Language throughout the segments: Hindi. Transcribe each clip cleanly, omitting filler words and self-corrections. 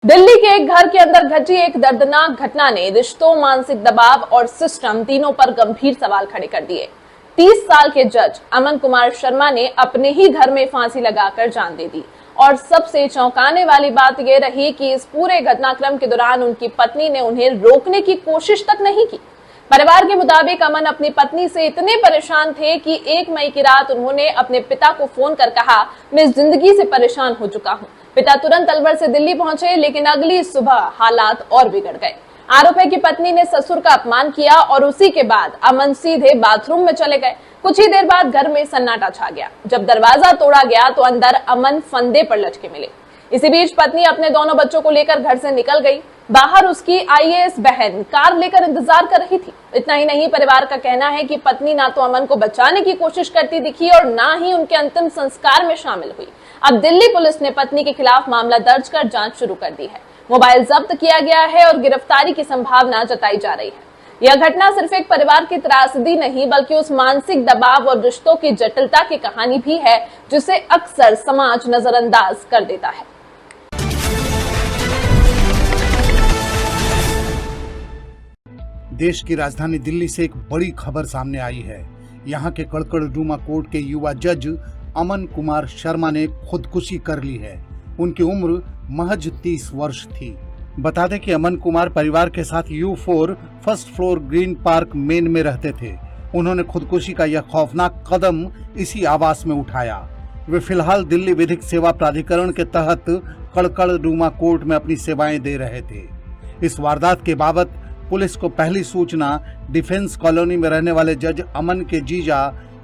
दिल्ली के एक घर के अंदर घटी एक दर्दनाक घटना ने रिश्तों, मानसिक दबाव और सिस्टम तीनों पर गंभीर सवाल खड़े कर दिए। 30 साल के जज अमन कुमार शर्मा ने अपने ही घर में फांसी लगाकर जान दे दी और सबसे चौंकाने वाली बात यह रही कि इस पूरे घटनाक्रम के दौरान उनकी पत्नी ने उन्हें रोकने की कोशिश तक नहीं की। परिवार के मुताबिक अमन अपनी पत्नी से इतने परेशान थे कि 1 मई की रात उन्होंने अपने पिता को फोन कर कहा, मैं इस जिंदगी से परेशान हो चुका हूँ। पिता तुरंत अलवर से दिल्ली पहुंचे, लेकिन अगली सुबह हालात और बिगड़ गए। आरोप है कि पत्नी ने ससुर का अपमान किया और उसी के बाद अमन सीधे बाथरूम में चले गए। कुछ ही देर बाद घर में सन्नाटा छा गया। जब दरवाजा तोड़ा गया तो अंदर अमन फंदे पर लटके मिले। इसी बीच पत्नी अपने दोनों बच्चों को लेकर घर से निकल गई। बाहर उसकी आईएएस बहन कार लेकर इंतजार कर रही थी। इतना ही नहीं, परिवार का कहना है कि पत्नी ना तो अमन को बचाने की कोशिश करती दिखी और ना ही उनके अंतिम संस्कार में शामिल हुई। अब दिल्ली पुलिस ने पत्नी के खिलाफ मामला दर्ज कर जांच शुरू कर दी है। मोबाइल जब्त किया गया है और गिरफ्तारी की संभावना जताई जा रही है। यह घटना सिर्फ एक परिवार की त्रासदी नहीं, बल्कि उस मानसिक दबाव और रिश्तों की जटिलता की कहानी भी है जिसे अक्सर समाज नजरअंदाज कर देता है। देश की राजधानी दिल्ली से एक बड़ी खबर सामने आई है। यहाँ के कड़कड़डूमा कोर्ट के युवा जज अमन कुमार शर्मा ने खुदकुशी कर ली है। उनकी उम्र महज 30 वर्ष थी। बता दें कि अमन कुमार परिवार के साथ U4 first floor green park main में रहते थे। उन्होंने खुदकुशी का यह खौफनाक कदम इसी आवास में उठाया। वे फिलहाल दिल्ली विधिक सेवा प्राधिकरण के तहत कड़कड़डूमा कोर्ट में अपनी सेवाएं दे रहे थे। इस वारदात के बाबत पुलिस को पहली सूचना डिफेंस कॉलोनी में रहने वाले जज अमन के जीजा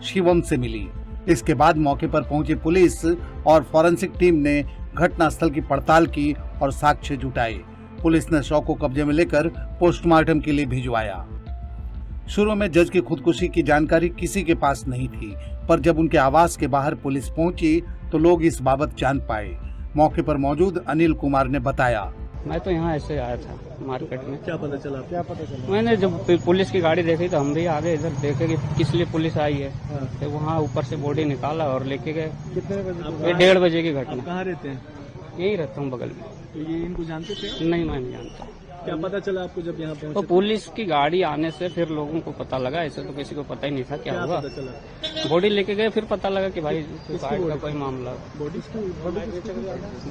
शिवम से मिली। इसके बाद मौके पर पहुंची पुलिस और फॉरेंसिक टीम ने घटनास्थल की पड़ताल की और साक्ष्य जुटाए। पुलिस ने शव को कब्जे में लेकर पोस्टमार्टम के लिए भिजवाया। शुरू में जज की खुदकुशी की जानकारी किसी के पास नहीं थी, पर जब उनके आवास के बाहर पुलिस पहुंची तो लोग इस बाबत जान पाए। मौके पर मौजूद अनिल कुमार ने बताया, मैं तो यहाँ ऐसे आया था मार्केट में। क्या पता चला? मैंने जब पुलिस की गाड़ी देखी तो हम भी आगे इधर देखे कि किस लिए पुलिस आई है। तो वहाँ ऊपर से बॉडी निकाला और लेके गए। कितने बजे? ये 1:30 बजे की घटना। कहाँ रहते हैं? यही रहता हूँ बगल में। तो ये इनको जानते थे? नहीं, मैं नहीं जानता। क्या पता चला आपको जब यहाँ पहुँचे? तो पुलिस की गाड़ी आने से फिर लोगों को पता लगा। ऐसे तो किसी को पता ही नहीं था क्या हुआ। पता चला? बॉडी लेके गए, फिर पता लगा कि भाई का कोई मामला।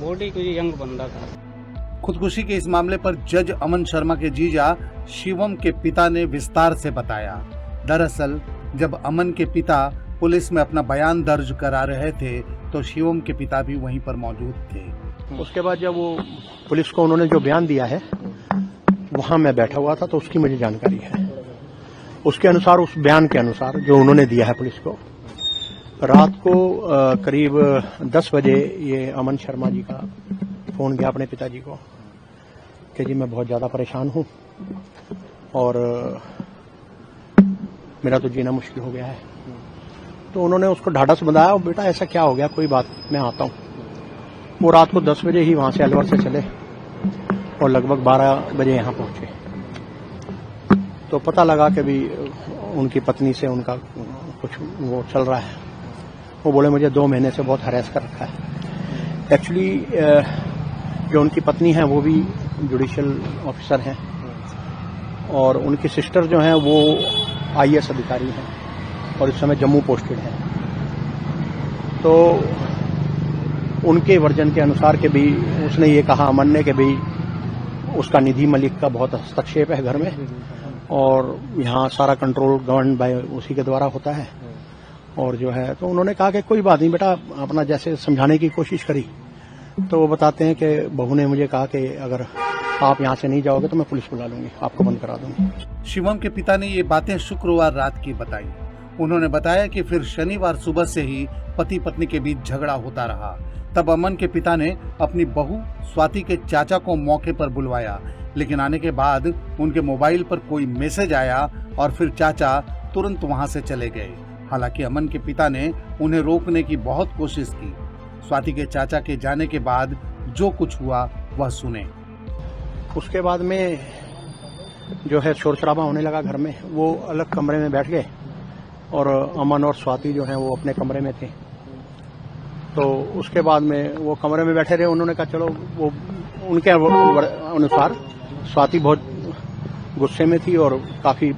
बॉडी कोई यंग बंदा था। खुदकुशी के इस मामले पर जज अमन शर्मा के जीजा शिवम के पिता ने विस्तार से बताया। दरअसल जब अमन के पिता पुलिस में अपना बयान दर्ज करा रहे थे तो शिवम के पिता भी वहीं पर मौजूद थे। उसके बाद जब वो पुलिस को उन्होंने जो बयान दिया है वहां मैं बैठा हुआ था, तो उसकी मुझे जानकारी है। उसके अनुसार, उस बयान के अनुसार जो उन्होंने दिया है पुलिस को, रात को करीब 10 बजे ये अमन शर्मा जी का फोन गया अपने पिताजी को कि जी मैं बहुत ज्यादा परेशान हूं और मेरा तो जीना मुश्किल हो गया है। तो उन्होंने उसको ढाढ़स बंधाया और बेटा ऐसा क्या हो गया, कोई बात मैं आता हूं। वो रात को 10 बजे ही वहां से अलवर से चले और लगभग 12 बजे यहां पहुंचे। तो पता लगा कि भी उनकी पत्नी से उनका कुछ वो चल रहा है। वो बोले मुझे 2 महीने से बहुत हरास कर रखा है। एक्चुअली जो उनकी पत्नी है वो भी जुडिशियल ऑफिसर हैं और उनकी सिस्टर जो हैं वो आईएएस अधिकारी हैं और इस समय जम्मू पोस्टेड हैं। तो उनके वर्जन के अनुसार के भी उसने ये कहा, अमन ने, कि भाई उसका निधि मलिक का बहुत हस्तक्षेप है घर में और यहाँ सारा कंट्रोल गवर्न बाय उसी के द्वारा होता है। और जो है तो उन्होंने कहा कि कोई बात नहीं बेटा, अपना जैसे समझाने की कोशिश करी। तो वो बताते हैं कि बहू ने मुझे कहा कि अगर आप यहाँ से नहीं जाओगे तो मैं पुलिस बुला लूंगी, आपको बंद करा दूंगी। शिवम के पिता ने ये बातें शुक्रवार रात की बताई। उन्होंने बताया कि फिर शनिवार सुबह से ही पति पत्नी के बीच झगड़ा होता रहा। तब अमन के पिता ने अपनी बहू स्वाति के चाचा को मौके पर बुलवाया, लेकिन आने के बाद उनके मोबाइल पर कोई मैसेज आया और फिर चाचा तुरंत वहां से चले गए। हालांकि अमन के पिता ने उन्हें रोकने की बहुत कोशिश की। स्वाति के चाचा के जाने के बाद जो कुछ हुआ वह सुने। उसके बाद में जो है शोर शराबा होने लगा घर में। वो अलग कमरे में बैठ गए और अमन और स्वाति जो है वो अपने कमरे में थे। तो उसके बाद में वो कमरे में बैठे रहे। उन्होंने कहा चलो वो उनके अनुसार स्वाति बहुत गुस्से में थी और काफी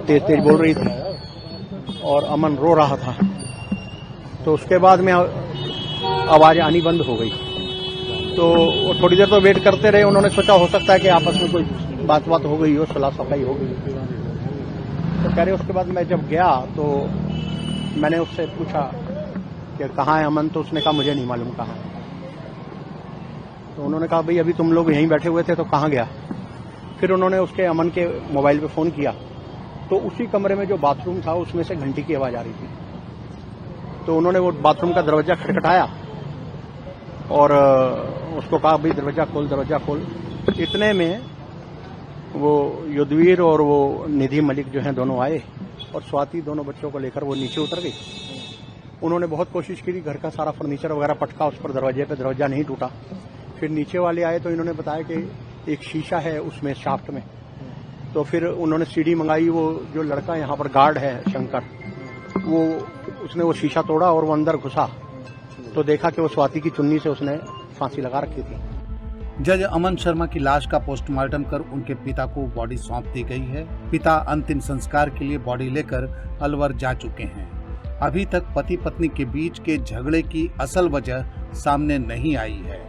तेज तेज बोल रही थी और अमन रो रहा था। तो उसके बाद में आवाज आनी बंद हो गई। तो वो थोड़ी देर तो वेट करते रहे। उन्होंने सोचा हो सकता है कि आपस में कोई बात हो गई हो, सलाह सफाई हो गई। तो कह रहे उसके बाद मैं जब गया तो मैंने उससे पूछा कि कहाँ है अमन, तो उसने कहा मुझे नहीं मालूम कहाँ है। तो उन्होंने कहा भाई अभी तुम लोग यहीं बैठे हुए थे तो कहाँ गया। फिर उन्होंने उसके अमन के मोबाइल पे फोन किया तो उसी कमरे में जो बाथरूम था उसमें से घंटी की आवाज आ रही थी। तो उन्होंने वो बाथरूम का दरवाजा खटखटाया और उसको कहा भाई दरवाजा खोल, दरवाजा खोल। इतने में वो युद्धवीर और वो निधि मलिक जो हैं दोनों आए और स्वाति दोनों बच्चों को लेकर वो नीचे उतर गई। उन्होंने बहुत कोशिश की, घर का सारा फर्नीचर वगैरह पटका उस पर दरवाजे पे, दरवाजा नहीं टूटा। फिर नीचे वाले आए तो इन्होंने बताया कि एक शीशा है उसमें शाफ्ट में। तो फिर उन्होंने सीढ़ी मंगाई। वो जो लड़का यहाँ पर गार्ड है शंकर, उसने वो शीशा तोड़ा और वो अंदर घुसा तो देखा कि वो स्वाति की चुन्नी से उसने फांसी लगा रखी थी। जज अमन शर्मा की लाश का पोस्टमार्टम कर उनके पिता को बॉडी सौंप दी गई है। पिता अंतिम संस्कार के लिए बॉडी लेकर अलवर जा चुके हैं। अभी तक पति पत्नी के बीच के झगड़े की असल वजह सामने नहीं आई है।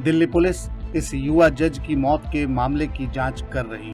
दिल्ली पुलिस इस युवा जज की मौत के मामले की जांच कर रही है।